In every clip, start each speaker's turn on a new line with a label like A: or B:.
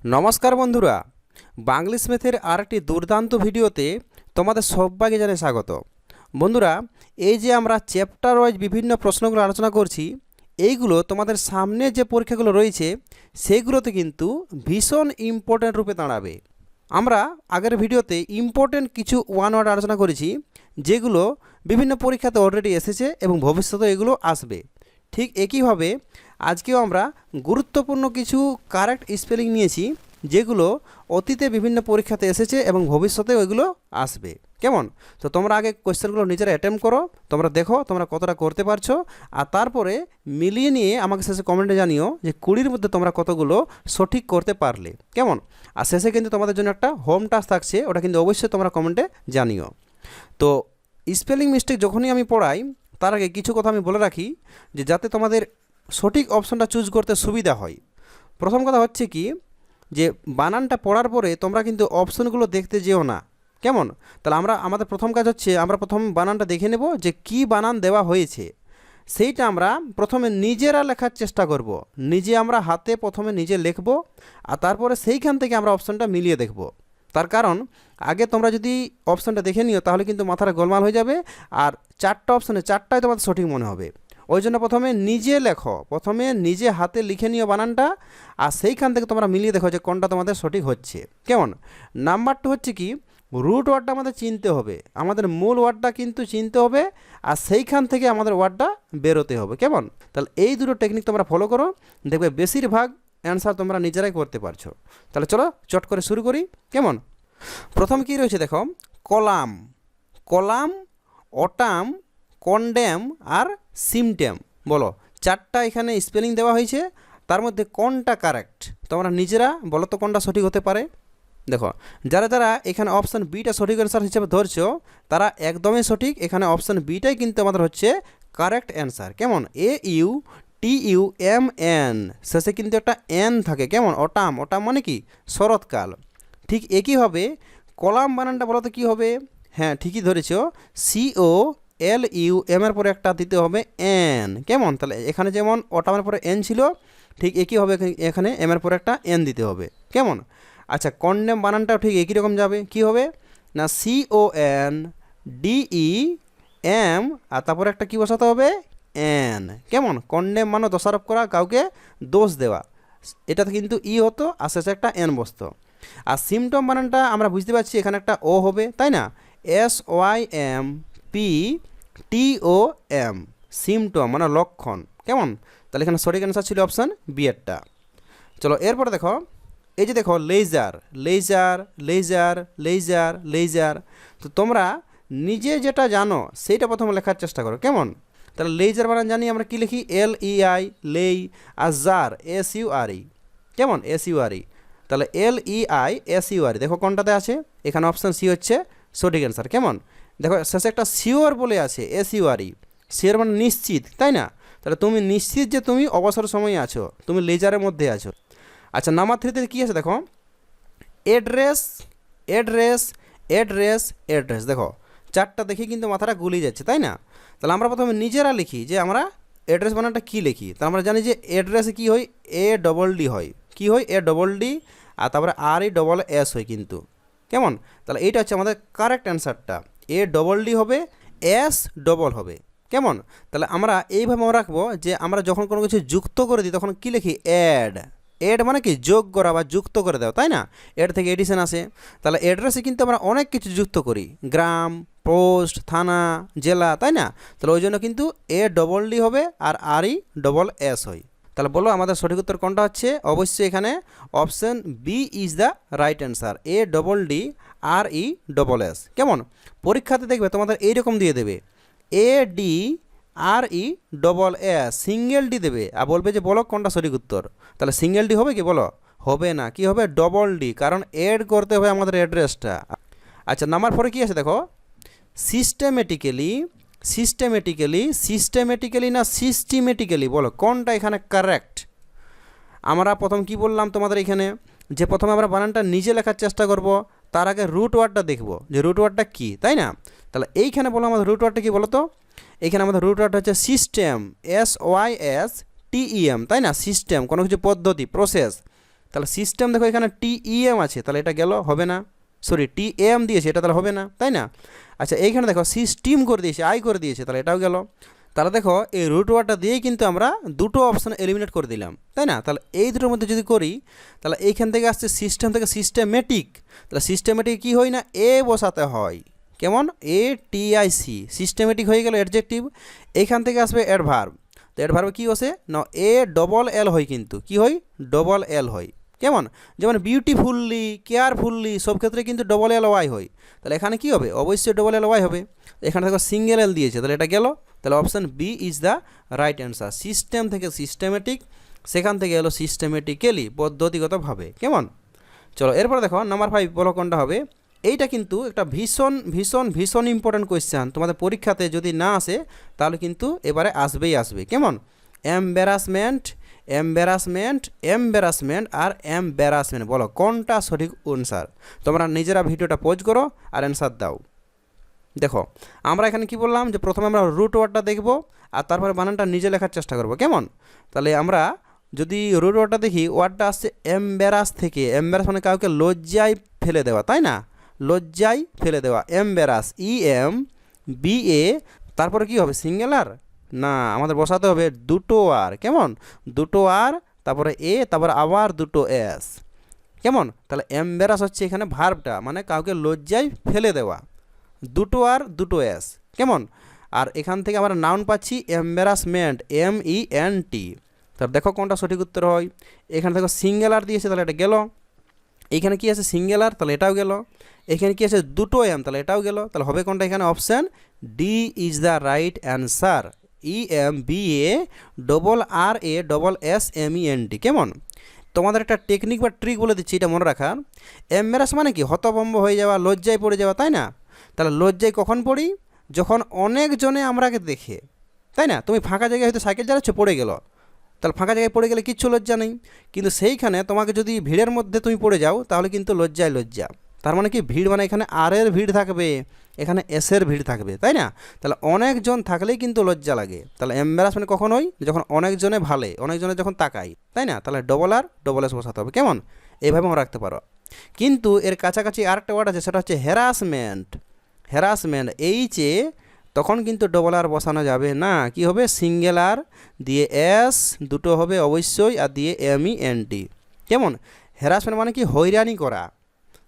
A: নমস্কার বন্ধুরা, বাংলিশ ম্যাথের আরেকটি দুর্দান্ত ভিডিওতে তোমাদের সবাইকে জানাই স্বাগত। বন্ধুরা, এই যে আমরা চ্যাপ্টার ওয়াইজ বিভিন্ন প্রশ্নগুলো আলোচনা করছি, এইগুলো তোমাদের সামনে যে পরীক্ষাগুলো রয়েছে সেইগুলোতে কিন্তু ভীষণ ইম্পর্ট্যান্ট রূপে দাঁড়াবে। আমরা আগের ভিডিওতে ইম্পর্ট্যান্ট কিছু ওয়ান ওয়ার্ড আলোচনা করেছি, যেগুলো বিভিন্ন পরীক্ষাতে অলরেডি এসেছে এবং ভবিষ্যতে এগুলো আসবে। ঠিক একইভাবে আজকেও আমরা গুরুত্বপূর্ণ কিছু কারেক্ট স্পেলিং নিয়েছি, যেগুলো অতীতে বিভিন্ন পরীক্ষাতে এসেছে এবং ভবিষ্যতে ওইগুলো আসবে। কেমন? তো তোমরা আগে কোয়েশ্চেনগুলো নিজেরা অ্যাটেম্প করো, তোমরা দেখো তোমরা কতটা করতে পারছো, আর তারপরে মিলিয়ে নিয়ে আমাকে শেষে কমেন্টে জানিও যে 20-র মধ্যে তোমরা কতগুলো সঠিক করতে পারলে। কেমন? আর শেষে কিন্তু তোমাদের জন্য একটা হোম টাস্ক থাকছে, ওটা কিন্তু অবশ্যই তোমরা কমেন্টে জানিও। তো স্পেলিং মিস্টেক যখনই আমি পড়াই তার আগে কিছু কথা আমি বলে রাখি, যে যাতে তোমাদের সঠিক অপশনটা চুজ করতে সুবিধা হয়। প্রথম কথা হচ্ছে কি, যে বানানটা পড়ার পরে তোমরা কিন্তু অপশনগুলো দেখতে যেও না। কেমন? তাহলে আমাদের প্রথম কাজ হচ্ছে, আমরা প্রথম বানানটা দেখে নেব যে কি বানান দেওয়া হয়েছে। সেইটা আমরা প্রথমে নিজেরা লেখার চেষ্টা করব, নিজে আমরা হাতে প্রথমে নিজে লিখব, আর তারপরে সেইখান থেকে আমরা অপশনটা মিলিয়ে দেখব। তার কারণ আগে তোমরা যদি অপশানটা দেখে নিও তাহলে কিন্তু মাথাটা গোলমাল হয়ে যাবে, আর চারটা অপশানে চারটাই তোমাদের সঠিক মনে হবে। ওই জন্য প্রথমে নিজে লেখো, প্রথমে নিজে হাতে লিখে নিও বানানটা, আর সেইখান থেকে তোমরা মিলিয়ে দেখো যে কোনটা তোমাদের সঠিক হচ্ছে। কেমন? নাম্বার 2 হচ্ছে কি, রুট ওয়ার্ডটা আমাদের চিনতে হবে, আমাদের মূল ওয়ার্ডটা কিন্তু চিনতে হবে, আর সেইখান থেকে আমাদের ওয়ার্ডটা বেরোতে হবে। কেমন? তাহলে এই দুটো টেকনিক তোমরা ফলো করো, দেখবে বেশিরভাগ অ্যান্সার তোমরা নিজেরাই করতে পারছো। তাহলে চলো চট করে শুরু করি। কেমন? প্রথম কি রয়েছে দেখো, কলাম, কলাম, অটাম, কন্ডেম আর সিমটেম। বলো, চারটা এখানে স্পেলিং দেওয়া হয়েছে, তার মধ্যে কোনটা কারেক্ট? তোমরা নিজেরা বলো তো কোনটা সঠিক হতে পারে। দেখো, যারা যারা এখানে অপশান বিটা সঠিক অ্যান্সার হিসেবে ধরছো তারা একদমই সঠিক। এখানে অপশান বিটাই কিন্তু আমাদের হচ্ছে কারেক্ট অ্যান্সার। কেমন? AUTUMN, শেষে কিন্তু একটা এন থাকে। কেমন? অটাম, অটাম মানে কি? শরৎকাল। ঠিক একইভাবে কলাম বানানটা বলো তো কী হবে? হ্যাঁ, ঠিকই ধরেছ, COLUM এর পরে একটা দিতে হবে এন। কেমন? তাহলে এখানে যেমন অটামের পরে এন ছিল, ঠিক একইভাবে এখানে এমের পরে একটা এন দিতে হবে। কেমন? আচ্ছা, কন্ডেম বানানটাও ঠিক একই রকম যাবে। কি হবে না, CONDEM, আর তারপরে একটা কি বসাতে হবে? এন। কেমন? কন্ডেম মানে দোষারোপ করা, কাউকে দোষ দেওয়া, এটাতে কিন্তু হতো, আর শেষে একটা এন বসতো। আর সিমটম বানানটা আমরা বুঝতে পারছি, এখানে একটা ও হবে, তাই না? SYMPTOM, সিমটম মানে লক্ষণ। কেমন? তাহলে এখানে সঠিক অ্যান্সার ছিল অপশান বি এরটা। চলো এরপরে দেখো, এই যে দেখো লেজার, লেজার, লেজার, লেজার, লেজার। তো তোমরা নিজে যেটা জানো সেইটা প্রথমে লেখার চেষ্টা করো। কেমন? তাহলে লেজার বানান জানি আমরা কি লিখি? LEI, লেই, আর জার SURE। কেমন? SURE। তাহলে LEISURE, দেখো কোনটাতে আছে? এখানে অপশান সি হচ্ছে সঠিক অ্যান্সার। কেমন? দেখো শেষে একটা শিওর বলে আছে, SURE, শিওর মানে নিশ্চিত, তাই না? তাহলে তুমি নিশ্চিত যে তুমি অবসর সময়ে আছো, তুমি লেজারের মধ্যে আছো। আচ্ছা, নাম্বার 3তে কী আছে দেখো, অ্যাড্রেস, অ্যাড্রেস, অ্যাড্রেস, অ্যাড্রেস। দেখো চারটা দেখি কিন্তু মাথাটা গুলিয়ে যাচ্ছে, তাই না? তাহলে আমরা প্রথমে নিজেরা লিখি যে আমরা অ্যাড্রেস বানানটা কী লিখি। তাহলে আমরা জানি যে অ্যাড্রেসে কী হয়? ADD হয়। কী হয়? ADD, আর তারপরে RESS হয় কিন্তু। কেমন? তাহলে এইটা হচ্ছে আমাদের কারেক্ট অ্যান্সারটা। ADD হবে, S ডবল হবে। কেমন? তাহলে আমরা এইভাবে মনে রাখবো যে আমরা যখন কোনো কিছু যুক্ত করে দিই তখন কী লিখি? অ্যাড। এড মানে কি? যোগ করা বা যুক্ত করে দেওয়া, তাই না? এড থেকে এডিশন আসে। তাহলে অ্যাড্রেসে কিন্তু আমরা অনেক কিছু যুক্ত করি, গ্রাম, পোস্ট, থানা, জেলা, তাই না? তাহলে ওই জন্য কিন্তু ADD হবে আর RESS হয়। তাহলে বলো আমাদের সঠিক উত্তর কোনটা হচ্ছে? অবশ্যই এখানে option B is the right answer, ADD RESS। কেমন? পরীক্ষাতে দেখবে তোমাদের এইরকম দিয়ে দেবে ADRESS, সিঙ্গেল ডি দেবে, আর বলবে যে বলো কোনটা সঠিক উত্তর। তাহলে সিঙ্গেল ডি হবে কি? বলো, হবে না। কি হবে? ডবল ডি, কারণ এড করতে হবে আমাদের অ্যাড্রেসটা। আচ্ছা, নাম্বার 4 কি আছে দেখো, সিস্টেমেটিক্যালি, সিস্টেমেটিক্যালি, সিস্টেমেটিক্যালি না সিস্টেমেটিক্যালি, বলো কোনটা এখানে কারেক্ট? আমরা প্রথম কি বললাম তোমাদের এখানে, যে প্রথমে আমরা বানানটা নিজে লেখার চেষ্টা করব, তার আগে রুট ওয়ার্ডটা দেখব যে রুট ওয়ার্ডটা কী, তাই না? তাহলে এইখানে বলো আমাদের রুট ওয়ার্ডটা কী বলো তো? এখানে আমাদের রুট ওয়ার্ড হচ্ছে সিস্টেম, SYSTEM, তাই না? সিস্টেম কোনো কিছু পদ্ধতি, প্রসেস। তাহলে সিস্টেম দেখো এখানে TEM আছে, তাহলে এটা গেল, হবে না। সরি, TM দিয়েছে, এটা তাহলে হবে না, তাই না? আচ্ছা এইখানে দেখো সিস্টেম করে দিয়েছে, আই করে দিয়েছে, তাহলে এটাও গেল। তাহলে দেখো এই রুট ওয়ার্ডটা দিয়েই কিন্তু আমরা দুটো অপশন এলিমিনেট করে দিলাম, তাই না? তাহলে এই দুটোর মধ্যে যদি করি, তাহলে এইখান থেকে আসছে সিস্টেম থেকে সিস্টেমেটিক, তাহলে সিস্টেমেটিক কী হয় না, এ বসাতে হয়, কেমন, ATIC, সিস্টেমেটিক হয়ে গেল অ্যাডজেক্টিভ। এইখান থেকে আসবে অ্যাডভার্ব, তো অ্যাডভার্বে কী হচ্ছে না, ALL হয়, কিন্তু কি হয়, LL হয়, কেমন, যেমন বিউটিফুললি, কেয়ারফুললি সব ক্ষেত্রে কিন্তু LLY হয়, তাহলে এখানে কি হবে, অবশ্যই LLY হবে। এখানে দেখো সিঙ্গেল এল দিয়েছে, তাহলে এটা গেল, তাহলে option B is the right answer. System থেকে সিস্টেমেটিক, সেখান থেকে এলো সিস্টেমেটিক্যালি, পদ্ধতিগতভাবে, কেমন। চলো এরপর দেখো নাম্বার 5, বলো কোনটা হবে। এইটা কিন্তু একটা ভীষণ ভীষণ ভীষণ ইম্পর্ট্যান্ট কোয়েশ্চেন, তোমাদের পরীক্ষাতে যদি না আসে তাহলে কিন্তু এবারে আসবেই আসবে, কেমন। এম্বারাসমেন্ট, এম্বারাসমেন্ট, এম্বারাসমেন্ট আর এম্বারাসমেন্ট, বলো কোনটা সঠিক অ্যান্সার। তোমরা নিজেরা ভিডিওটা পজ করো আর অ্যান্সার দাও। দেখো আমরা এখানে কি বললাম, যে প্রথমে আমরা রুট ওয়ার্ডটা দেখব আর তারপরে বানানটা নিজে লেখার চেষ্টা করব, কেমন। তাহলে আমরা যদি রুট ওয়ার্ডটা দেখি, ওয়ার্ডটা আসছে এম্বারাস থেকে, এম্বারাস মানে কাউকে লজ্জায় ফেলে দেওয়া, তাই না, লজ্জায় ফেলে দেওয়া, এম্বারাস, EMBA, তারপরে কি হবে, সিঙ্গেলার না, আমাদের বসাতে হবে দুটো আর, কেমন, দুটো আর, তারপরে এ, তারপরে আবার দুটো এস, কেমন। তাহলে এম্বারাস হচ্ছে এখানে ভার্বটা, মানে কাউকে লজ্জায় ফেলে দেওয়া, দুটো আর দুটো এস, কেমন। আর এখান থেকে আমরা নাউন পাচ্ছি এম্বারাসমেন্ট, MENT। তাহলে দেখো কোনটা সঠিক উত্তর হয়। এখানে দেখো সিঙ্গেলার দিয়েছে, তাহলে এটা গেল। এইখানে কি আছে, সিঙ্গেলার, তাহলে এটাও গেল। এখানে কি আছে, দুটো এম, তাহলে এটাও গেল। তাহলে হবে কোনটা এখানে, option D is the right answer. EMBARRASSMENT, কেমন। তোমাদের একটা টেকনিক বা ট্রিক বলে দিচ্ছি, এটা মনে রাখার। এম্বারাস মানে কি, হতভম্ব হয়ে যাওয়া, লজ্জায় পড়ে যাওয়া, তাই না। তাহলে লজ্জায় কখন পড়ি, যখন অনেকজনে আমরাকে দেখে, তাই না। তুমি ফাঁকা জায়গায় হয়তো সাইকেল চালাচ্ছ, পড়ে গেল, তাহলে ফাঁকা জায়গায় পড়ে গেলে কিচ্ছু লজ্জা নেই, কিন্তু সেইখানে তোমাকে যদি ভিড়ের মধ্যে তুমি পড়ে যাও, তাহলে কিন্তু লজ্জায় লজ্জা। তার মানে কি, ভিড় মানে এখানে আরের ভিড় থাকবে, এখানে এসের ভিড় থাকবে, তাই না। তাহলে অনেকজন থাকলেই কিন্তু লজ্জা লাগে। তাহলে এম্বারাসমেন্ট কখন হয়, যখন অনেকজনে ভালে, অনেকজনে যখন তাকাই, তাই না। তাহলে ডবল এস বসাতে হবে, কেমন, এইভাবে আমরা রাখতে পারো। কিন্তু এর কাছাকাছি আরেকটা ওয়ার্ড আছে, সেটা হচ্ছে হ্যারাসমেন্ট। হ্যারাসমেন্ট, তখন কিন্তু আর বসানো যাবে না, কি হবে, সিঙ্গেল আর দিয়ে এস, দুটো হবে অবশ্যই, আর দিয়ে MENT, কেমন। হ্যারাসমেন্ট মানে কি, হয়রানি করা।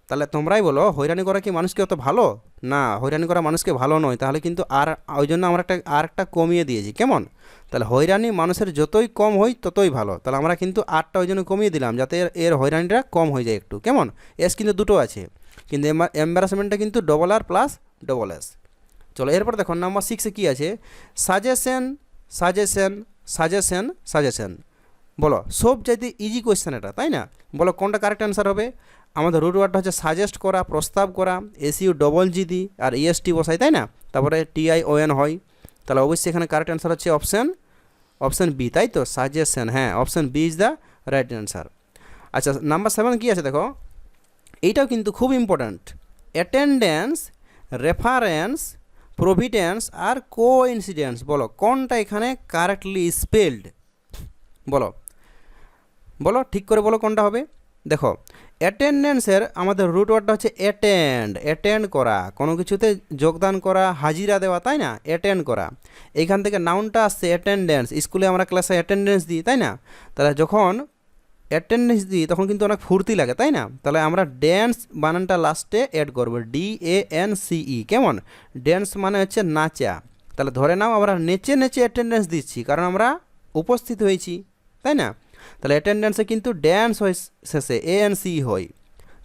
A: তাহলে তোমরাই বলো, হয়রানি করা কি মানুষকে অত ভালো না, হয়রানি করা মানুষকে ভালো নয়, তাহলে কিন্তু আর ওই জন্য আমরা আরেকটা কমিয়ে দিয়েছি, কেমন। তাহলে হয়রানি মানুষের যতই কম হয় ততই ভালো, তাহলে আমরা কিন্তু আরটা ওই জন্য কমিয়ে দিলাম, যাতে এর হয়রানিটা কম হয়ে যায় একটু, কেমন। এস কিন্তু দুটো আছে, কিন্তু এম্বারাসমেন্টটা কিন্তু আর প্লাস এস। চলো এরপর দেখো নাম্বার 6-এ কী আছে, সাজেশন, সাজেশন, সাজেশন, সাজেশন, বলো সব চাইতে ইজি কোয়েশ্চেন এটা, তাই না। বলো কোনটা কারেক্ট অ্যান্সার হবে। আমাদের রুট ওয়ার্ডটা হচ্ছে সাজেস্ট করা, প্রস্তাব করা, SUGG দিই আর EST বসাই, তাই না, তারপরে TION হয়। তাহলে অবশ্যই এখানে কারেক্ট অ্যান্সার হচ্ছে অপশান বি, তাই তো, সাজেশন, হ্যাঁ, option B is the right answer. আচ্ছা নাম্বার 7 কী আছে দেখো, এইটাও কিন্তু খুব ইম্পর্ট্যান্ট। অ্যাটেন্ডেন্স, রেফারেন্স, প্রভিডেন্স আর কোইন্সিডেন্স, বলো কোনটা এখানে কারেক্টলি স্পেলড, বলো বলো ঠিক করে বলো কোনটা হবে। দেখো অ্যাটেন্ডেন্সের আমাদের রুট ওয়ার্ডটা হচ্ছে অ্যাটেন্ড করা, কোনো কিছুতে যোগদান করা, হাজিরা দেওয়া, তাই না, অ্যাটেন্ড করা। এইখান থেকে নাউনটা আসছে অ্যাটেন্ডেন্স, স্কুলে আমরা ক্লাসে অ্যাটেন্ডেন্স দিই, তাই না। তাহলে যখন অ্যাটেন্ডেন্স দিই তখন কিন্তু অনেক ফুর্তি লাগে, তাই না। তাহলে আমরা ড্যান্স বানানটা লাস্টে অ্যাড করবো, DANCE, কেমন। ড্যান্স মানে হচ্ছে নাচা, তাহলে ধরে নাও আমরা নেচে নেচে অ্যাটেন্ডেন্স দিচ্ছি, কারণ আমরা উপস্থিত হয়েছি, তাই না। তাহলে অ্যাটেন্ডেন্সে কিন্তু ড্যান্স হয় শেষে, ANCE হয়,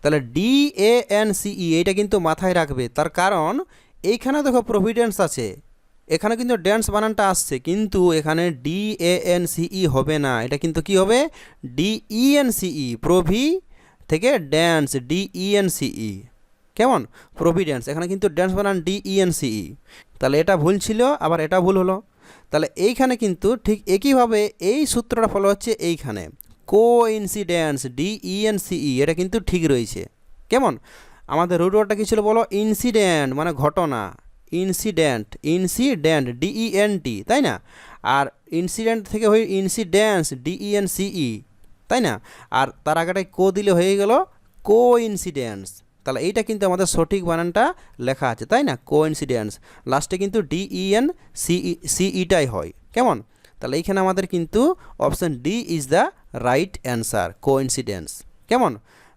A: তাহলে DANCE, এইটা কিন্তু মাথায় রাখবে। তার কারণ এইখানে দেখো প্রভিডেন্স আছে, এখানে কিন্তু ড্যান্স বানানটা আসছে, কিন্তু এখানে DANCE হবে না, এটা কিন্তু কি হবে, DENCE, প্রভি থেকে ড্যান্স, DENCE, কেমন, প্রভিডেন্স, এখানে কিন্তু ড্যান্স বানান DENCE। তাহলে এটা ভুল ছিল, আবার এটা ভুল হলো। তাহলে এইখানে কিন্তু ঠিক একইভাবে এই সূত্রটা ফলো হচ্ছে এইখানে, কোইন্সিডেন্স, DENCE, এটা কিন্তু ঠিক রয়েছে, কেমন। আমাদের রুট ওয়ার্ডটা কী ছিল বলো, ইনসিডেন্ট মানে ঘটনা, ইনসিডেন্ট, DENT, তাই না। আর ইনসিডেন্ট থেকে হয় ইনসিডেন্স, DENCE, তাই না? আর তার আগেটায় কো দিলে হয়ে গেল কো ইনসিডেন্স। তাহলে এইটা কিন্তু আমাদের সঠিক বানানটা লেখা আছে, তাই না? কো ইনসিডেন্স, লাস্টে কিন্তু ডিইএন সিইটাই হয়। কেমন? তাহলে এইখানে আমাদের কিন্তু option D is the right answer, co incidence. কেমন?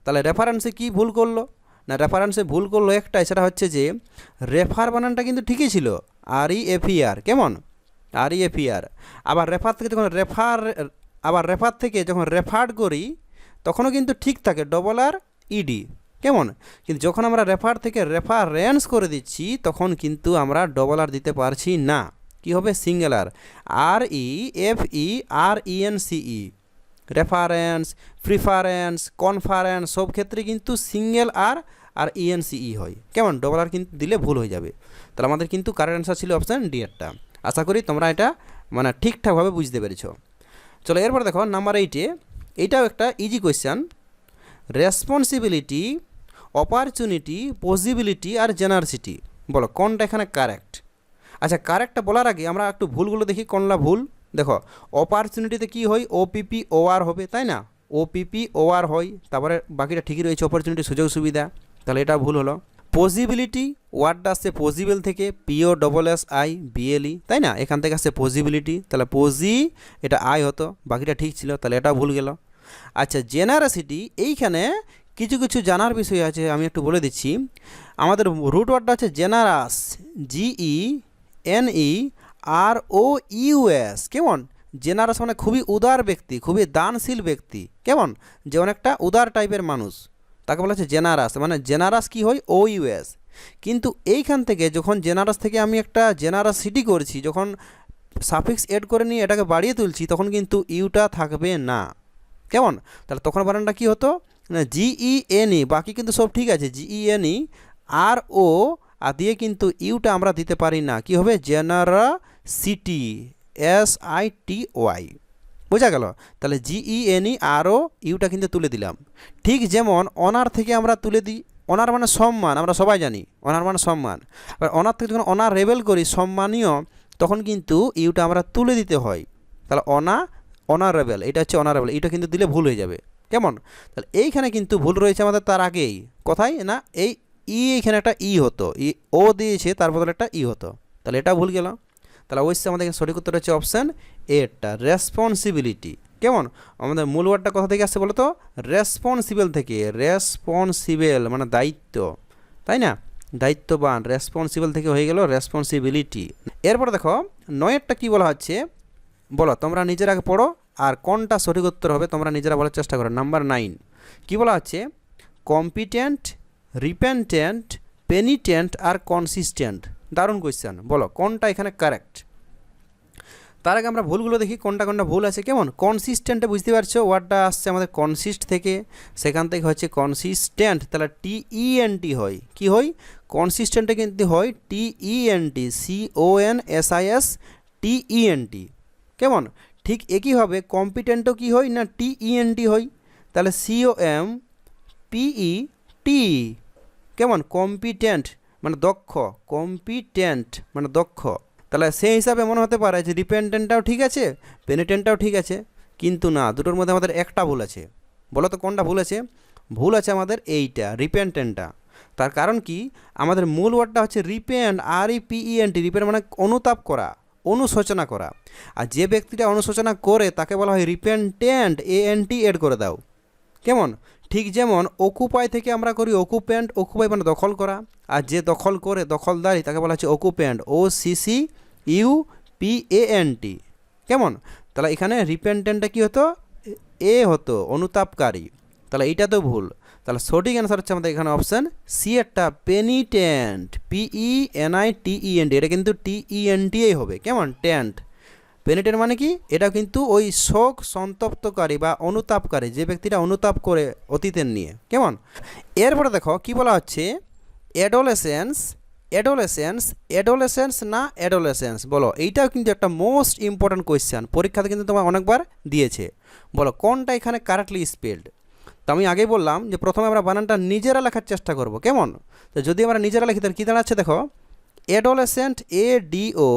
A: তাহলে রেফারেন্সে কি ভুল করলো? না, রেফারেন্সে ভুল করলো একটাই, সেটা হচ্ছে যে রেফার বানানটা কিন্তু ঠিকই ছিল, REFER। কেমন? REFER। আবার রেফার থেকে যখন রেফার্ড করি তখনও কিন্তু ঠিক থাকে, RRED। কেমন? কিন্তু যখন আমরা রেফার থেকে রেফারেন্স করে দিচ্ছি তখন কিন্তু আমরা R দিতে পারছি না। কি হবে? সিঙ্গেলার, REFERENCE। রেফারেন্স, প্রিফারেন্স, কনফারেন্স সব ক্ষেত্রে কিন্তু সিঙ্গেল আর ENCE হয়। কেমন? R কিন্তু দিলে ভুল হয়ে যাবে। তাহলে আমাদের কিন্তু কারেক্ট অ্যান্সার ছিল অপশান ডি এরটা। আশা করি তোমরা এটা মানে ঠিকঠাকভাবে বুঝতে পেরেছো। চলো এরপর দেখো নাম্বার 8-এ, এইটাও একটা easy question. Responsibility, opportunity, possibility আর জেনারসিটি, বলো কোনটা এখানে কারেক্ট? আচ্ছা, কারেক্টটা বলার আগে আমরা একটু ভুলগুলো দেখি কোনটা ভুল। দেখো, অপরচুনিটিতে কি হয়? OPPOR হবে, তাই না? OPPOR হয়, তারপরে বাকিটা ঠিকই রয়েছে, অপরচুনিটি সুযোগ সুবিধা। তাহলে এটা ভুল হলো। পসিবিলিটি, ওয়ার্ডটা আসছে পসিবল থেকে, POSSIBLE, তাই না? এখান থেকে আসছে পসিবিলিটি, তাহলে পজি এটা আই হতো, বাকিটা ঠিক ছিল, তাহলে এটা ভুল গেল। আচ্ছা, জেনারসিটি, এইখানে কিছু কিছু জানার বিষয় আছে, আমি একটু বলে দিচ্ছি। আমাদের রুট ওয়ার্ডটা হচ্ছে জেনারাস, GENEROUS। কেমন? জেনারাস মানে খুবই উদার ব্যক্তি, খুবই দানশীল ব্যক্তি। কেমন? যে অনেকটা উদার টাইপের মানুষ, তাকে বলা হচ্ছে জেনারাস। মানে জেনারাস কি হয়? OUS। কিন্তু এইখান থেকে যখন জেনারাস থেকে আমি একটা জেনারাসিটি করছি, যখন সাফিক্স এড করে নিয়ে এটাকে বাড়িয়ে তুলছি, তখন কিন্তু ইউটা থাকবে না। কেমন? তাহলে তখন বানানটা কী হতো? না, GENE, বাকি কিন্তু সব ঠিক আছে, GENE RO আর দিয়ে কিন্তু ইউটা আমরা দিতে পারি না। কি হবে? জেনারাসিটি, SITY। বোঝা গেল? তাহলে GENE RO ইউটা কিন্তু তুলে দিলাম। ঠিক যেমন অনার থেকে আমরা তুলে দিই, অনার মানে সম্মান, আমরা সবাই জানি অনার মানে সম্মান। আর অনার থেকে যখন অনার রেবেল করি, সম্মানীয়, তখন কিন্তু ইউটা আমরা তুলে দিতে হয়। তাহলে অনারেবল, এটা হচ্ছে অনারেবল, এটা কিন্তু দিলে ভুল হয়ে যাবে। কেমন? তাহলে এইখানে কিন্তু ভুল রয়েছে আমাদের তার আগেই। কোথায়? না, এই এইখানে একটা হতো, ও দিয়েছে, তার বদলে একটা হতো, তাহলে এটা ভুল গেল। তাহলে অবশ্যই আমাদের সঠিক উত্তর হচ্ছে অপশান এটা, রেসপন্সিবিলিটি। কেমন? আমাদের মূল ওয়ার্ডটা কোথা থেকে আসছে বলো তো? রেসপন্সিবল থেকে। রেসপন্সিবল মানে দায়িত্ব, তাই না? দায়িত্ববান, রেসপন্সিবল থেকে হয়ে গেল রেসপন্সিবিলিটি। এরপর দেখো 9-এরটা কী বলা হচ্ছে, বলো তোমরা নিজেরা আগে পড়ো, আর কোনটা সঠিক উত্তর হবে তোমরা নিজেরা বলার চেষ্টা করো। নাম্বার 9 কী বলা হচ্ছে? কম্পিটেন্ট, রিপেন্টেন্ট, পেনিটেন্ট আর কনসিস্টেন্ট। দারুণ কোয়েশ্চেন, বলো কোনটা এখানে কারেক্ট? তার আগে আমরা ভুলগুলো দেখি কোনটা কোনটা ভুল আছে। কেমন? কনসিস্টেন্টে বুঝতে পারছো, ওয়ার্ডটা আসছে আমাদের কনসিস্ট থেকে, সেখান থেকে হচ্ছে কনসিস্টেন্ট, তাহলে TENT হয়। কি হয়? কনসিস্টেন্টে কিন্তু হয় TENT, CONSISTENT। কেমন? ঠিক একইভাবে কম্পিটেন্টও কি হয়? না, TENT হয়, তাহলে COMPETE। কেমন? কম্পিটেন্ট মানে দক্ষ, কম্পিটেন্ট মানে দক্ষ। তাহলে সেই হিসাবে মনে হতে পারে যে রিপেন্টেন্টটাও ঠিক আছে, পেনিটেন্টটাও ঠিক আছে, কিন্তু না, দুটোর মধ্যে আমাদের একটা ভুল আছে। বলো তো কোনটা ভুল আছে? ভুল আছে আমাদের এইটা, রিপেন্টেন্টটা। তার কারণ কি? আমাদের মূল ওয়ার্ডটা হচ্ছে রিপেন্ট, REPENT। রিপেন্ট মানে অনুতাপ করা, অনুশোচনা করা। আর যে ব্যক্তিটা অনুশোচনা করে তাকে বলা হয় রিপেন্টেন্ট, ANT এড করে দাও। কেমন? ঠিক যেমন অকুপাই থেকে আমরা করি অকুপেন্ট, অকুপাই মানে দখল করা, আর যে দখল করে, দখলদারি, তাকে বলা হচ্ছে অকুপেন্ট, OCCUPANT। কেমন? তাহলে এখানে রিপেন্টেন্টটা কী হতো? হতো, অনুতাপকারী। তাহলে এইটা তো ভুল। তাহলে সঠিক অ্যান্সার হচ্ছে আমাদের এখানে অপশান সি একটা, পেনিটেন্ট, PENITENT। এটা কিন্তু TENTই হবে। কেমন? টেন্ট। পেনিটেন্ট মানে কি? এটা কিন্তু ওই শোক সন্তপ্তকারী বা অনুতাপকারী, যে ব্যক্তিটা অনুতাপ করে অতীতের নিয়ে। কেমন? এরপরে দেখো কি বলা হচ্ছে, অ্যাডোলেসেন্স না অ্যাডোলেসেন্স, বলো এইটাও কিন্তু একটা মোস্ট ইম্পর্ট্যান্ট কোয়েশ্চেন, পরীক্ষাতে কিন্তু তোমার অনেকবার দিয়েছে। বলো কোনটা এখানে কারেক্টলি স্পেলড? তো আমি আগেই বললাম যে প্রথমে আমরা বানানটা নিজেরা লেখার চেষ্টা করব। কেমন? তো যদি আমরা নিজেরা লিখি তাহলে কী দাঁড়াচ্ছে দেখো, অ্যাডোলেসেন্ট, ADO,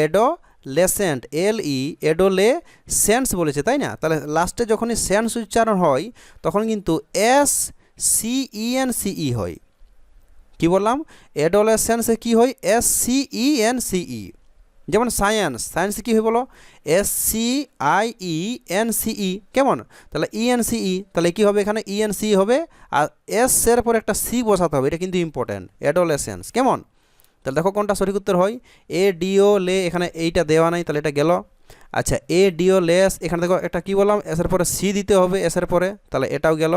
A: এডো, লেসেন্ট, LE এডোলেসেন্স বলেছে, তাই না? তাহলে লাস্টে যখনই সেন্স উচ্চারণ হয় তখন কিন্তু SCENCE হয়। কি বললাম? এডোলেসেন্সে কি হয়? SCENCE। যেমন সায়েন্স, সায়েন্সে কী হয় বলো? SCIENCE। কেমন? তাহলে ENCE, তাহলে কী হবে এখানে? ENCE হবে, আর এস এর পর একটা সি বসাতে হবে, এটা কিন্তু ইম্পর্ট্যান্ট। অ্যাডোলেসেন্স। কেমন? তাহলে দেখো কোনটা সঠিক উত্তর হয়। ADO লে, এখানে এইটা দেওয়া নাই, তাহলে এটা গেল। আচ্ছা, ADO লেস, এখানে দেখো একটা কী বললাম? এসের পরে সি দিতে হবে, এসের পরে, তাহলে এটাও গেল।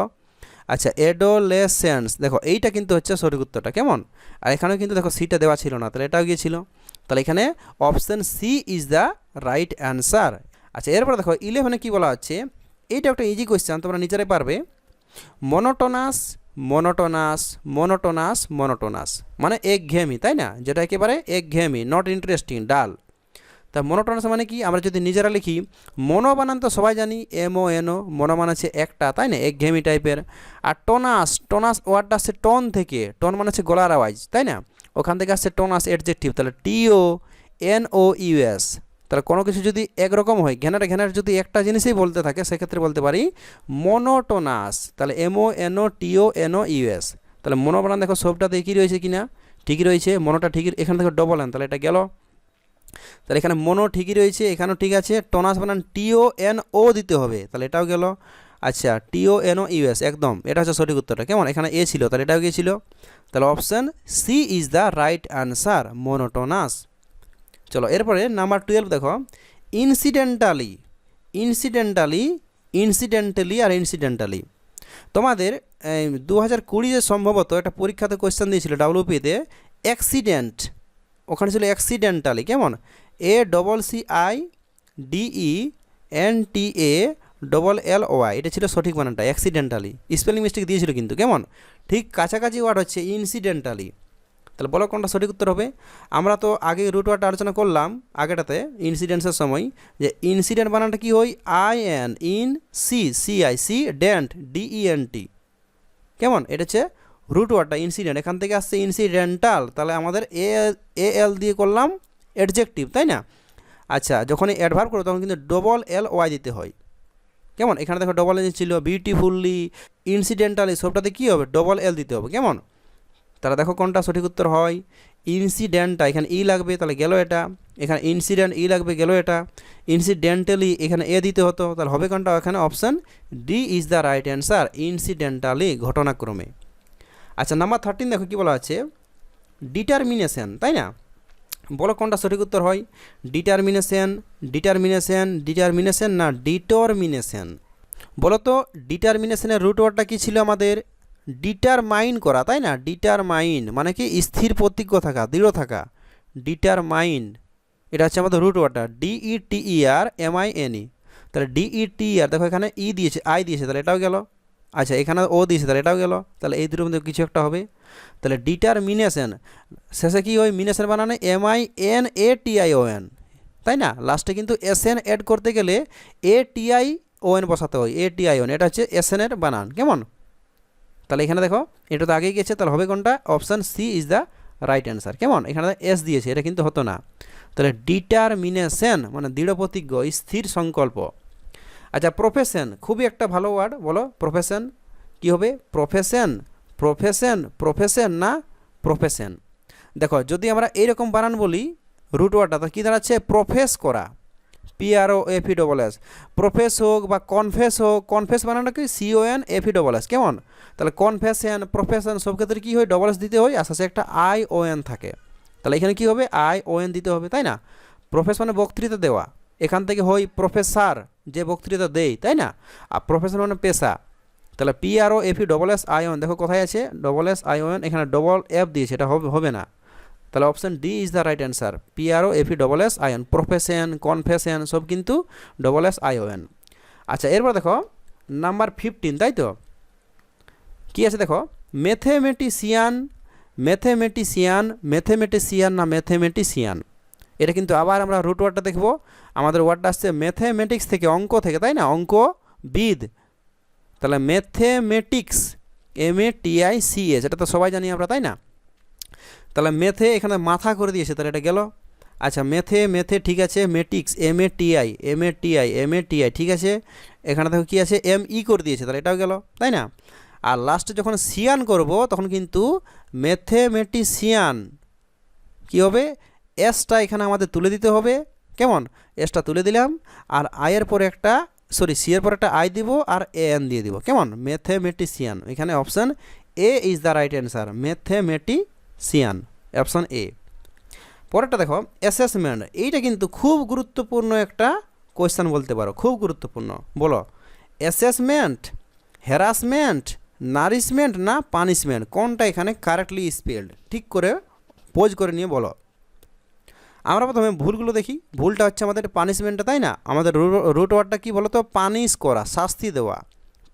A: আচ্ছা, এডোলেসেন্স, দেখো এইটা কিন্তু হচ্ছে সঠিক উত্তরটা। কেমন? আর এখানেও কিন্তু দেখো সিটা দেওয়া ছিল না, তাহলে এটাও গিয়েছিল। তাহলে এখানে option C is the right answer. আচ্ছা, এরপরে দেখো 11-এ কী বলা হচ্ছে, এইটা একটা ইজি কোয়েশ্চেন, তোমরা নিজেরাই পারবে। মনোটোনাস, মনোটোনাস, মনোটোনাস, মনোটোনাস মানে একঘেয়েমি, তাই না? যেটা একেবারে একঘেয়েমি, নট ইন্টারেস্টিং, ডাল। তা মনোটোনাস মানে কি? আমরা যদি নিজেরা লিখি, মনো বানান তো সবাই জানি, MONO, মনো মানে হচ্ছে একটা, তাই না? একঘেয়েমি টাইপের। আর টোনাস, টোনাস ওয়ার্ডটা আসছে টন থেকে, টন মানে হচ্ছে গলার আওয়াজ, তাই না? ওখান থেকে আসছে টোনাস অ্যাডজেক্টিভ, তাহলে TONOUS। তাহলে কোনো কিছু যদি একরকম হয়, ঘেনার ঘেনার যদি একটা জিনিসই বলতে থাকে, সেক্ষেত্রে বলতে পারি মনোটোনাস। তাহলে MONOTONOUS। তাহলে মনো বানান দেখো সবটাতে একই রয়েছে কিনা? ঠিকই রয়েছে, মনোটা ঠিকই, এখানে দেখো ডবল এন, তাহলে এটা গেল। তাহলে এখানে মনো ঠিকই রয়েছে, এখানেও ঠিক আছে। টোনাস বানান TONO দিতে হবে, তাহলে এটাও গেল। আচ্ছা, TONOUS একদম, এটা হচ্ছে সঠিক উত্তরটা। কেমন? এখানে এ ছিল, তাহলে এটাও গিয়েছিল। তাহলে option C is the right answer, monotonous. চলো এরপরে নাম্বার 12 দেখো, ইনসিডেন্টালি, ইনসিডেন্টালি, ইনসিডেন্টালি আর ইনসিডেন্টালি। তোমাদের 2020 যে সম্ভবত একটা পরীক্ষাতে কোয়েশ্চেন দিয়েছিল WP-তে, অ্যাক্সিডেন্ট, ওখানে ছিল অ্যাক্সিডেন্টালি। কেমন? ACCIDENTALLY, এটা ছিল সঠিক বানানটা, অ্যাক্সিডেন্টালি। স্পেলিং মিস্টেক দিয়েছিল কিন্তু। কেমন? ঠিক কাছাকাছি ওয়ার্ড হচ্ছে ইনসিডেন্টালি। তাহলে বলো কোনটা সঠিক উত্তর হবে? আমরা তো আগে রুট ওয়ার্ডটা আলোচনা করলাম আগেটাতে, ইনসিডেন্সের সময়, যে ইনসিডেন্ট বানানটা কি হয়? INCIDENT DENT। কেমন? এটা হচ্ছে রুট ওয়ার্ডটা ইনসিডেন্ট, এখান থেকে আসছে ইনসিডেন্টাল, তাহলে আমাদের AL দিয়ে করলাম অ্যাডজেক্টিভ, তাই না? আচ্ছা, যখন অ্যাডভার্ব করো তখন কিন্তু LY দিতে হয়। কেমন? এখানে দেখো ডবল এল ছিল, বিউটিফুলি, ইনসিডেন্টালি, সবটাতে কী হবে? L দিতে হবে। কেমন? তাহলে দেখো কোনটা সঠিক উত্তর হয়। ইনসিডেন্টটা, এখানে ই লাগবে, তাহলে গেল এটা। এখানে ইনসিডেন্ট ই লাগবে, গেল এটা। ইনসিডেন্টালি, এখানে এ দিতে হতো, তাহলে হবে কোনটা? এখানে option D is the right answer, incidentally, ঘটনাক্রমে। আচ্ছা, নাম্বার 13 দেখো কী বলা আছে, ডিটারমিনেশন, তাই না? বলো কোনটা সঠিক উত্তর হয়। ডিটারমিনেশন, ডিটারমিনেশন, ডিটারমিনেশন না ডিটারমিনেশন? বলো তো, ডিটারমিনেশনের রুট ওয়ার্ডটা কী ছিল আমাদের? ডিটারমাইন করা, তাই না? ডিটারমাইন মানে কি? স্থির প্রতিজ্ঞ থাকা, দৃঢ় থাকা। ডিটারমাইন, এটা হচ্ছে আমাদের রুট ওয়ার্ডটা, DETERMINE। তাহলে DETER, দেখো এখানে ই দিয়েছে, আই দিয়েছে, তাহলে এটাও গেল। আচ্ছা, এখানে ও দিয়েছে, তাহলে এটাও গেল। তাহলে এই দুটোর মধ্যে কিছু একটা হবে। তাহলে ডিটারমিনেশন, শেষে কি হয়? মিনেশন বানানে MINATION, তাই না? লাস্টে কিন্তু SN অ্যাড করতে গেলে ATION বসাতে হয়, ATION, এটা হচ্ছে SN এর বানান। কেমন? তাহলে এখানে দেখো এটা তো আগেই গেছে, তাহলে হবে কোনটা? Option C is the right answer. কেমন? এখানে এস দিয়েছে, এটা কিন্তু হতো না। তাহলে ডিটারমিনেশন মানে দৃঢ় প্রতিজ্ঞ, স্থির সংকল্প। আচ্ছা, প্রফেশন, খুবই একটা ভালো ওয়ার্ড। বলো প্রফেশন কী হবে? প্রফেশন, প্রফেশন, প্রফেশন না প্রফেশন? দেখো যদি আমরা এইরকম বানান বলি রুট ওয়ার্ডটা, তো কী দাঁড়াচ্ছে? প্রফেস করা, PROFESS। প্রফেস হোক বা কনফেস হোক, কনফেস বানানটা কি? CONFESS। কেমন? তাহলে কনফেশন, প্রফেশন সব ক্ষেত্রে কী হয়? ডবল এস দিতে হয়, আস্তে একটা ION থাকে। তাহলে এখানে কী হবে? ION দিতে হবে, তাই না? প্রফেস মানে বক্তৃতা দেওয়া, এখান থেকে হয় প্রফেসর, যে বক্তৃতা দেয়, তাই না? আর প্রফেশন মানে পেশা। তাহলে PROFESS, দেখো কোথায় আছে? SSION, এখানে ডবল এফ দিয়েছে, এটা হবে না। তাহলে option D is the right answer, PROFESS। Profession, confession সব কিন্তু SSION। আচ্ছা, এরপর দেখো নাম্বার 15, তাই তো? কী আছে দেখো, ম্যাথমেটিশিয়ান, ম্যাথমেটিশিয়ান, ম্যাথমেটিশিয়ান না ম্যাথমেটিশিয়ান? এটা কিন্তু আবার আমরা রুট ওয়ার্ডটা দেখবো। আমাদের ওয়ার্ডটা আসছে ম্যাথমেটিক্স থেকে, অঙ্ক থেকে, তাই না? অঙ্কবিদ। তাহলে ম্যাথমেটিক্স, MATICS, এটা তো সবাই জানি আমরা, তাই না? তাহলে মেথে এখানে মাথা করে দিয়েছে, তাহলে এটা গেল। আচ্ছা মেথে ঠিক আছে, মেটিক্স এমএটিআই ঠিক আছে। এখানে দেখো কী আছে, এমই করে দিয়েছে, তাহলে এটাও গেল, তাই না? আর লাস্টে যখন সিয়ান করব তখন কিন্তু ম্যাথেমেটিশিয়ান কী হবে, এসটা এখানে আমাদের তুলে দিতে হবে, কেমন? এসটা তুলে দিলাম, আর আয়ের পরে একটা সি এর পরে একটা আই দিব, আর এন দিয়ে দিব, কেমন? ম্যাথেমেটিশিয়ান। এখানে option A is the right answer, mathematician, option A. পরেরটা দেখো, অ্যাসেসমেন্ট। এইটা কিন্তু খুব গুরুত্বপূর্ণ একটা কোয়েশ্চেন বলতে পারো, খুব গুরুত্বপূর্ণ। বলো, অ্যাসেসমেন্ট, হ্যারাসমেন্ট, নারিশমেন্ট না পানিশমেন্ট, কোনটা এখানে কারেক্টলি স্পেলড? ঠিক করে পোজ করে নিয়ে বলো। আমরা প্রথমে ভুলগুলো দেখি। ভুলটা হচ্ছে আমাদের পানিশমেন্টটা, তাই না? আমাদের রুট ওয়ার্ডটা কী বলো তো? পানিশ করা, শাস্তি দেওয়া,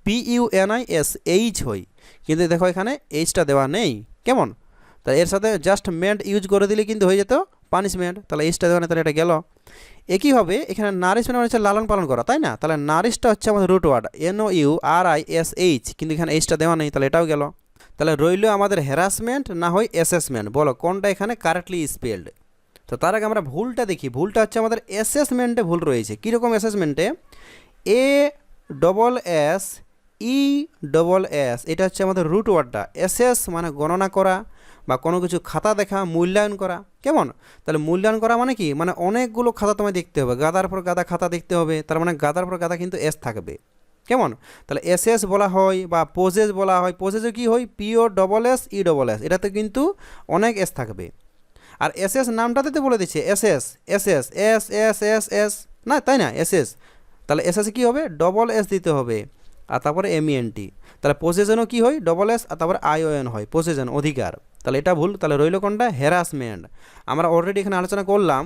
A: PUNISH হয়, কিন্তু দেখো এখানে এইচটা দেওয়া নেই, কেমন? তাহলে এর সাথে জাস্ট মেন্ট ইউজ করে দিলে কিন্তু হয়ে যেত পানিশমেন্ট, তাহলে এইচটা দেওয়া নেই, তাহলে এটা গেল। একইভাবে এখানে নারিশমেন্ট হচ্ছে লালন পালন করা, তাই না? তাহলে নারিশটা হচ্ছে আমাদের রুট ওয়ার্ড, NOURISH, কিন্তু এখানে এইচটা দেওয়া নেই, তাহলে এটাও গেল। তাহলে রইল আমাদের হ্যারাসমেন্ট না হয় অ্যাসেসমেন্ট, বলো কোনটা এখানে কারেক্টলি স্পেলড? তো তার আগে আমরা ভুলটা দেখি। ভুলটা হচ্ছে আমাদের অ্যাসেসমেন্টে ভুল রয়েছে। কীরকম অ্যাসেসমেন্টে? ASSESS, এটা হচ্ছে আমাদের রুট ওয়ার্ডটা। অ্যাসেস মানে গণনা করা বা কোনো কিছু খাতা দেখা, মূল্যায়ন করা, কেমন? তাহলে মূল্যায়ন করা মানে কি? মানে অনেকগুলো খাতা তোমায় দেখতে হবে, গাদার পর গাদা খাতা দেখতে হবে, তার মানে গাদার পর গাদা কিন্তু এস থাকবে, কেমন? তাহলে এসএস বলা হয় বা পোজেস বলা হয়। পোজেসে কী হয়? POSSESS, এটাতে কিন্তু অনেক এস থাকবে। আর এসএস নামটাতে তো বলে দিচ্ছে এস না, তাই না? এসএস, তাহলে এসএসে কী হবে? ডবল এস দিতে হবে, আর তারপরে MENT। তাহলে পসেশনও কী হয়? ডবল এস, আর তারপরে ION হয়, পসেশন, অধিকার। তাহলে এটা ভুল। তাহলে রইল কোনটা? হ্যারাসমেন্ট। আমরা অলরেডি এখানে আলোচনা করলাম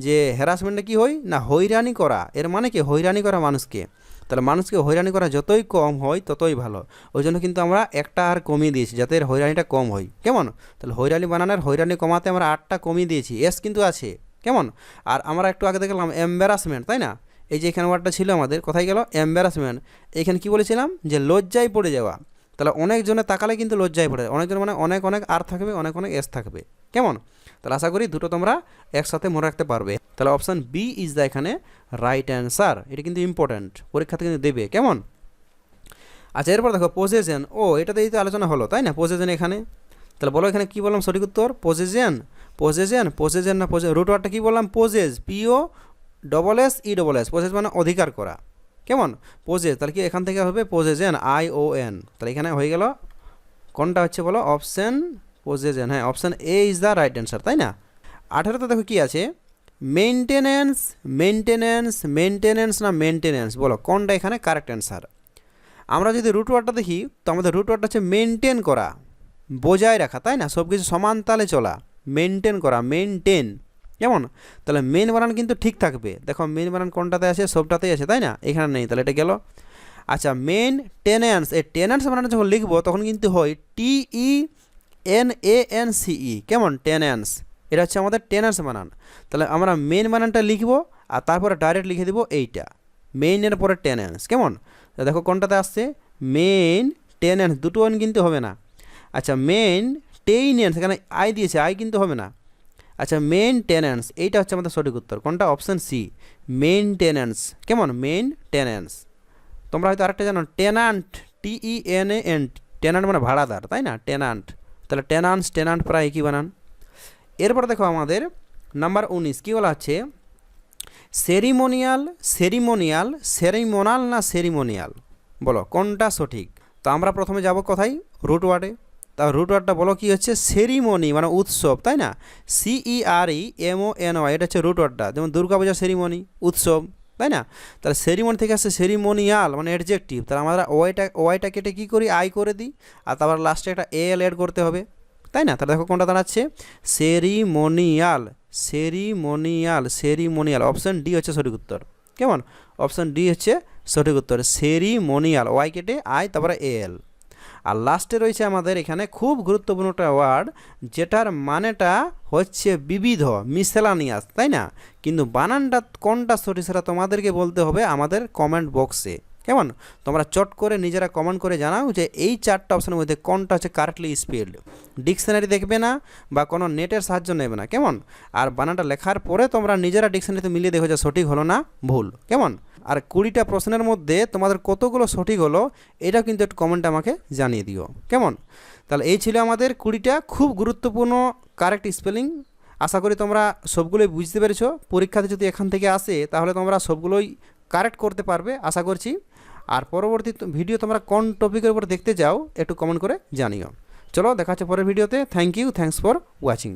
A: যে হ্যারাসমেন্টে কী হয় না, হয়রানি করা। এর মানে কি? হয়রানি করা মানুষকে। তাহলে মানুষকে হয়রানি করা যতই কম হয় ততই ভালো। ওই জন্য কিন্তু আমরা একটা আর কমিয়ে দিয়েছি, যাতে এর হয়রানিটা কম হয়, কেমন? তাহলে হয়রানি বানানোর হয়রানি কমাতে আমরা 8টা কমিয়ে দিয়েছি, এস কিন্তু আছে, কেমন? আর আমরা একটু আগে দেখলাম এম্বারাসমেন্ট, তাই না? এই যে এখানে ওয়ার্ডটা ছিল আমাদের, কোথায় গেল? এম্বারাসমেন্ট। এখানে কি বলেছিলাম? যে লজ্জায় পড়ে যাওয়া। তাহলে অনেকজনে তাকালে কিন্তু লজ্জায় পড়ে, অনেকজন মানে অনেক অনেক আর থাকবে, অনেক অনেক এস থাকবে, কেমন? তাহলে আশা করি দুটো তোমরা একসাথে মনে রাখতে পারবে। তাহলে অপশান বি ইজ দ্য এখানে রাইট অ্যান্সার। এটা কিন্তু ইম্পর্ট্যান্ট, পরীক্ষাতে কিন্তু দেবে, কেমন? আচ্ছা, এরপর দেখো পজেশন। এটাতেই তো আলোচনা হলো, তাই না? পজেশন এখানে, তাহলে বলো এখানে কী বললাম সঠিক উত্তর? পজেশন না রুট ওয়ার্ডটা কী বললাম? পোজেস, POSSESS, পোজেস মানে অধিকার করা, কেমন? পোজেস, তাহলে কি এখান থেকে হবে পজেশন, ION। তাহলে এখানে হয়ে গেল কোনটা হচ্ছে বলো? Option possession. হ্যাঁ, option A is the right answer, তাই না? 18তে দেখো কী আছে? মেনটেনেন্স না মেনটেনেন্স, বলো কোনটা এখানে কারেক্ট অ্যান্সার? আমরা যদি রুট ওয়ার্ডটা দেখি, তো আমাদের রুট ওয়ার্ডটা হচ্ছে মেনটেন করা, বজায় রাখা, তাই না? সব কিছু সমান তালে চলা, মেনটেন করা, মেনটেন, কেমন? তাহলে মেন বানান কিন্তু ঠিক থাকবে। দেখো মেন বানান কোনটাতে আছে? সবটাতেই আছে, তাই না? এখানে নেই, তাহলে এটা গেল। আচ্ছা, মেনটেন্যান্স, এই টেন্যান্স বানান যখন লিখবো তখন কিন্তু হয় TENANCE, কেমন? টেন্যান্স, এটা হচ্ছে আমাদের টেন্যান্স বানান। তাহলে আমরা মেন বানানটা লিখবো, আর তারপরে ডাইরেক্ট লিখে দেবো এইটা, মেইনের পরে টেন্যান্স, কেমন? দেখো কোনটাতে আসছে? মেনটেন্যান্স, দুটো অন কিন্তু হবে না। আচ্ছা, মেনটেইনেন্স, এখানে আই দিয়েছে, আই কিন্তু হবে না। আচ্ছা, মেনটেন্যান্স, এইটা হচ্ছে আমাদের সঠিক উত্তর। কোনটা? অপশান সি, মেনটেন্যান্স, কেমন? মেনটেন্যান্স। তোমরা হয়তো আরেকটা জানো, টেনান্ট, TENANT, টেনান্ট মানে ভাড়াদার, তাই না? টেনান্ট। তাহলে টেনান্ট প্রায় একই বানান। এরপর দেখো আমাদের নাম্বার 19 কী বলা হচ্ছে? সেরিমোনাল না সেরিমোনিয়াল, বলো কোনটা সঠিক? তো আমরা প্রথমে যাব কোথায়? রুট ওয়ার্ডে। তা রুট ওয়ার্ডটা বলো কী হচ্ছে? সেরিমনি মানে উৎসব, তাই না? CEREMONY, এটা হচ্ছে রুট ওয়ার্ডটা। যেমন দুর্গাপূজার সেরিমনি, উৎসব, তাই না? তাহলে সেরিমনি থেকে আসছে সেরিমোনিয়াল মানে অ্যাডজেক্টিভ। তাহলে আমরা ওয়াইটা কেটে কী করি? আই করে দিই, আর তারপর লাস্টে একটা AL অ্যাড করতে হবে, তাই না? তাহলে দেখো কোনটা দাঁড়াচ্ছে? সেরিমোনিয়াল। অপশান ডি হচ্ছে সঠিক উত্তর, কেমন? অপশান ডি হচ্ছে সঠিক উত্তর, সেরিমোনিয়াল, ওয়াই কেটে আই, তারপরে AL। আর লাস্টে রয়েছে আমাদের এখানে খুব গুরুত্বপূর্ণ একটা ওয়ার্ড, যেটার মানেটা হচ্ছে বিবিধ, মিসেলানিয়াস, তাই না? কিন্তু বানানটা কোনটা সঠিক সেটা তোমাদেরকে বলতে হবে আমাদের কমেন্ট বক্সে, কেমন? তোমরা চট করে নিজেরা কমেন্ট করে জানাও যে এই 4টা অপশনের মধ্যে কোনটা হচ্ছে কারেক্টলি স্পেলড। ডিকশনারি দেখবে না বা কোনো নেটের সাহায্য নেবে না, কেমন? আর বানানটা লেখার পরে তোমরা নিজেরা ডিকশনারিতে মিলিয়ে দেখো যে সঠিক হলো না ভুল, কেমন? আর 20টা প্রশ্নের মধ্যে তোমাদের কতগুলো সঠিক হলো এটাও কিন্তু একটু কমেন্টে আমাকে জানিয়ে দিও, কেমন? তাহলে এই ছিল আমাদের 20টা খুব গুরুত্বপূর্ণ কারেক্ট স্পেলিং। আশা করি তোমরা সবগুলোই বুঝতে পেরেছো। পরীক্ষাতে যদি এখান থেকে আসে তাহলে তোমরা সবগুলোই কারেক্ট করতে পারবে আশা করছি। আর পরবর্তী ভিডিও তোমরা কোন টপিকের উপর দেখতে চাও একটু কমেন্ট করে জানিও। চলো দেখা হচ্ছে পরের ভিডিওতে। Thank you, thanks for watching.